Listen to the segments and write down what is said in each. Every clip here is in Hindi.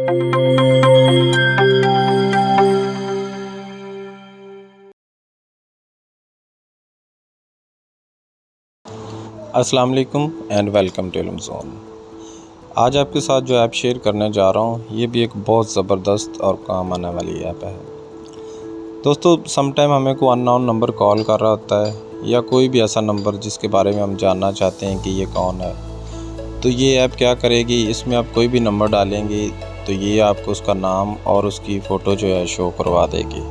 अस्सलाम वालेकुम एंड वेलकम टू इल्म ज़ोन। आज आपके साथ जो ऐप शेयर करने जा रहा हूँ ये भी एक बहुत ज़बरदस्त और काम आने वाली ऐप है। दोस्तों, समटाइम हमें कोई अननोन नंबर कॉल कर रहा होता है या कोई भी ऐसा नंबर जिसके बारे में हम जानना चाहते हैं कि ये कौन है। तो ये ऐप क्या करेगी, इसमें आप कोई भी नंबर डालेंगे तो ये आपको उसका नाम और उसकी फ़ोटो जो है शो करवा देगी।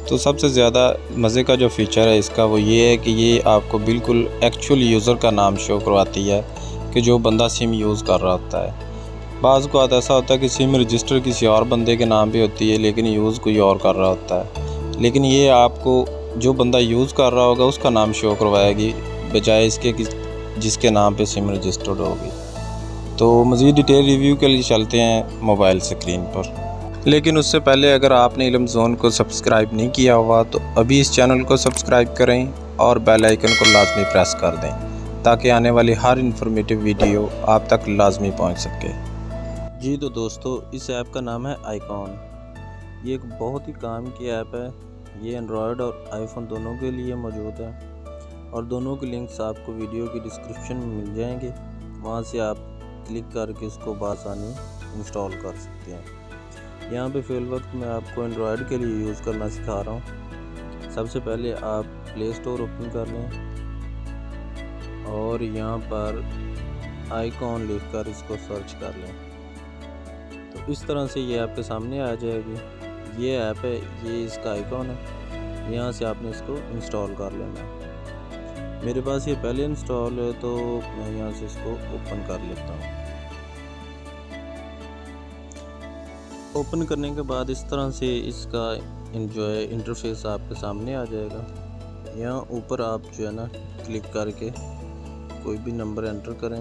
तो सबसे ज़्यादा मज़े का जो फ़ीचर है इसका वो ये है कि ये आपको बिल्कुल एक्चुअल यूज़र का नाम शो करवाती है कि जो बंदा सिम यूज़ कर रहा होता है। बाज़ को ऐसा होता है कि सिम रजिस्टर किसी और बंदे के नाम पे होती है लेकिन यूज़ कोई और कर रहा होता है, लेकिन ये आपको जो बंदा यूज़ कर रहा होगा उसका नाम शो करवाएगी बजाय इसके कि जिसके नाम पे सिम रजिस्टर्ड होगी। तो मज़ीद डिटेल रिव्यू के लिए चलते हैं मोबाइल स्क्रीन पर, लेकिन उससे पहले अगर आपने इल्म ज़ोन को सब्सक्राइब नहीं किया हुआ तो अभी इस चैनल को सब्सक्राइब करें और बेल आइकन को लाजमी प्रेस कर दें ताकि आने वाली हर इन्फॉर्मेटिव वीडियो आप तक लाजमी पहुंच सके। जी तो दोस्तों, इस ऐप का नाम है आइकॉन। ये एक बहुत ही काम की ऐप है। ये एंड्रॉयड और आईफोन दोनों के लिए मौजूद है और दोनों के लिंक्स आपको वीडियो की डिस्क्रिप्शन में मिल जाएंगे। वहाँ से आप क्लिक करके इसको बआसानी इंस्टॉल कर सकते हैं। यहाँ पे फ़िल वक्त मैं आपको एंड्रॉयड के लिए यूज़ करना सिखा रहा हूँ। सबसे पहले आप प्ले स्टोर ओपन कर लें और यहाँ पर आइकॉन लिखकर इसको सर्च कर लें तो इस तरह से ये आपके सामने आ जाएगी। ये ऐप है, ये इसका आइकॉन है। यहाँ से आपने इसको इंस्टॉल कर लेना है। मेरे पास ये पहले इंस्टॉल है तो मैं यहाँ से इसको ओपन कर लेता हूँ। ओपन करने के बाद इस तरह से इसका जो है इंटरफेस आपके सामने आ जाएगा। यहाँ ऊपर आप जो है ना क्लिक करके कोई भी नंबर एंटर करें।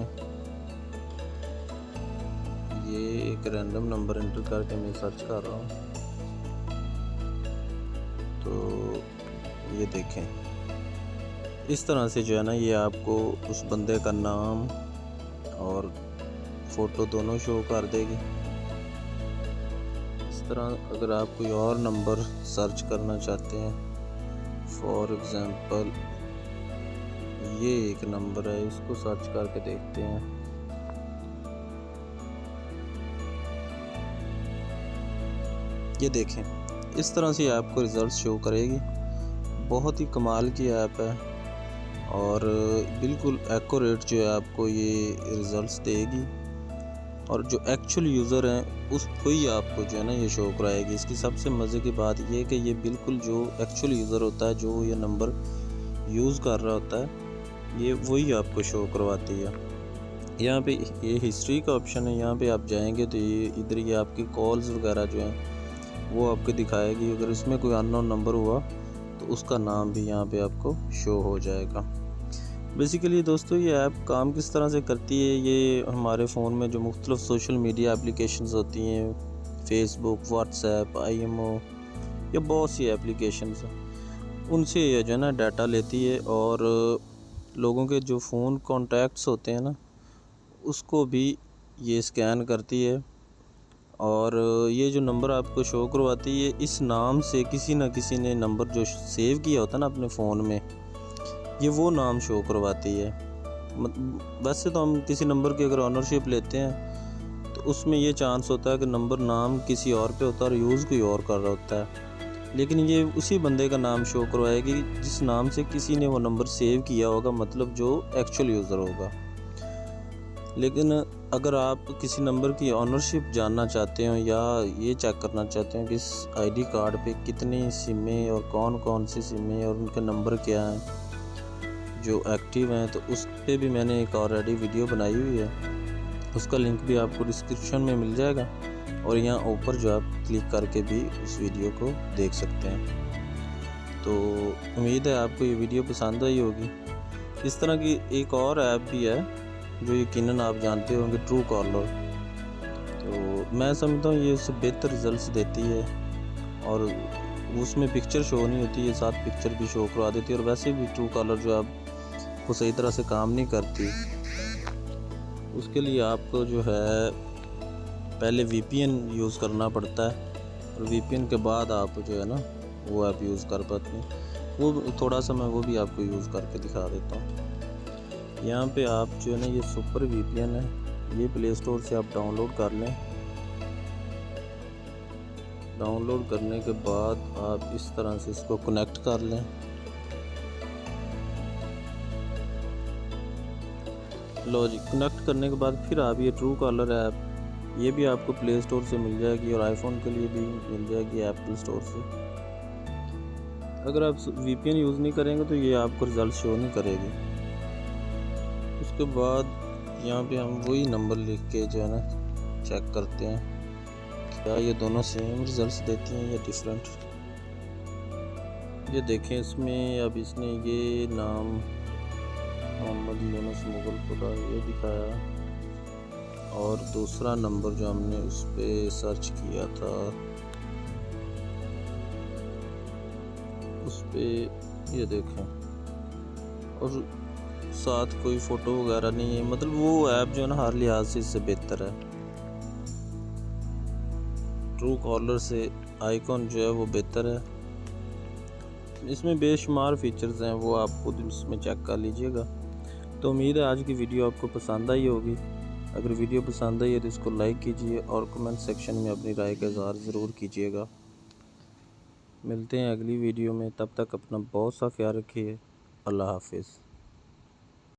ये एक रैंडम नंबर एंटर करके मैं सर्च कर रहा हूँ तो ये देखें, इस तरह से जो है ना ये आपको उस बंदे का नाम और फ़ोटो दोनों शो कर देगी। तरह अगर आप कोई और नंबर सर्च करना चाहते हैं, फॉर एग्ज़ाम्पल ये एक नंबर है, इसको सर्च करके देखते हैं। ये देखें, इस तरह से आपको रिज़ल्ट शो करेगी। बहुत ही कमाल की ऐप है और बिल्कुल एक्यूरेट जो है आपको ये रिज़ल्ट्स देगी और जो एक्चुअल यूज़र हैं उसको ही आपको जो है ना ये शो कराएगी। इसकी सबसे मज़े की बात ये है कि ये बिल्कुल जो एक्चुअल यूज़र होता है, जो ये नंबर यूज़ कर रहा होता है, ये वही आपको शो करवाती है। यहाँ पे ये हिस्ट्री का ऑप्शन है, यहाँ पे आप जाएंगे तो ये इधर ये आपकी कॉल्स वगैरह जो हैं वो आपको दिखाएगी। अगर इसमें कोई अननोन नंबर हुआ तो उसका नाम भी यहाँ पे आपको शो हो जाएगा। बेसिकली दोस्तों, ये ऐप काम किस तरह से करती है, ये हमारे फ़ोन में जो मुख्तलिफ़ सोशल मीडिया एप्लीकेशंस होती हैं, फेसबुक, व्हाट्सएप, IMO या बहुत सी एप्लीकेशंस हैं, उनसे ये जो है ना डाटा लेती है और लोगों के जो फ़ोन कॉन्टैक्ट्स होते हैं ना उसको भी ये स्कैन करती है और ये जो नंबर आपको शो करवाती है, इस नाम से किसी न किसी ने नंबर जो सेव किया होता है ना अपने फ़ोन में, ये वो नाम शो करवाती है। वैसे तो हम किसी नंबर की अगर ऑनरशिप लेते हैं तो उसमें ये चांस होता है कि नंबर नाम किसी और पे होता है और यूज़ कोई और कर रहा होता है, लेकिन ये उसी बंदे का नाम शो करवाएगी जिस नाम से किसी ने वो नंबर सेव किया होगा, मतलब जो एक्चुअल यूज़र होगा। लेकिन अगर आप किसी नंबर की ऑनरशिप जानना चाहते हो या ये चेक करना चाहते हो कि इस ID कार्ड पे कितनी सिमें और कौन कौन सी सिमें और उनके नंबर क्या हैं जो एक्टिव हैं, तो उस पर भी मैंने एक ऑलरेडी वीडियो बनाई हुई है। उसका लिंक भी आपको डिस्क्रिप्शन में मिल जाएगा और यहाँ ऊपर जो आप क्लिक करके भी उस वीडियो को देख सकते हैं। तो उम्मीद है आपको ये वीडियो पसंद आई होगी। इस तरह की एक और ऐप भी है जो यकीनन आप जानते होंगे, ट्रू कॉलर। तो मैं समझता हूँ ये उससे बेहतर रिजल्ट्स देती है और उसमें पिक्चर शो नहीं होती है, साथ पिक्चर भी शो करवा देती है। और वैसे भी ट्रू कॉलर जो आप वो सही तरह से काम नहीं करती, उसके लिए आपको जो है पहले VPN यूज़ करना पड़ता है और VPN के बाद आप जो है ना वो ऐप यूज़ कर पाते हैं। वो थोड़ा सा मैं वो भी आपको यूज़ करके दिखा देता हूँ। यहाँ पे आप जो है ना ये सुपर VPN है, ये प्ले स्टोर से आप डाउनलोड कर लें। डाउनलोड करने के बाद आप इस तरह से इसको कनेक्ट कर लें। लो जी, कनेक्ट करने के बाद फिर आप ये ट्रू कॉलर ऐप ये भी आपको प्ले स्टोर से मिल जाएगी और आईफोन के लिए भी मिल जाएगी एप्पल स्टोर से। अगर आप VPN यूज़ नहीं करेंगे तो ये आपको रिज़ल्ट शो नहीं करेगी। उसके बाद यहाँ पे हम वही नंबर लिख के जो है ना चेक करते हैं क्या ये दोनों सेम रिज़ल्ट्स देती हैं या डिफरेंट। ये देखें इसमें अब इसने ये नाम मोहम्मद यूनुस मुगलपुरा ये दिखाया और दूसरा नंबर जो हमने उस पर सर्च किया था उस पर ये देखें और साथ कोई फ़ोटो वगैरह नहीं है। मतलब वो ऐप जो है ना हर लिहाज से इससे बेहतर है। ट्रू कॉलर से आइकॉन जो है वो बेहतर है। इसमें बेशुमार फीचर्स हैं, वो आप खुद इसमें चेक कर लीजिएगा। तो उम्मीद है आज की वीडियो आपको पसंद आई होगी। अगर वीडियो पसंद आई है तो इसको लाइक कीजिए और कमेंट सेक्शन में अपनी राय का इज़हार ज़रूर कीजिएगा। मिलते हैं अगली वीडियो में, तब तक अपना बहुत सा ख्याल रखिए। अल्लाह हाफिज़।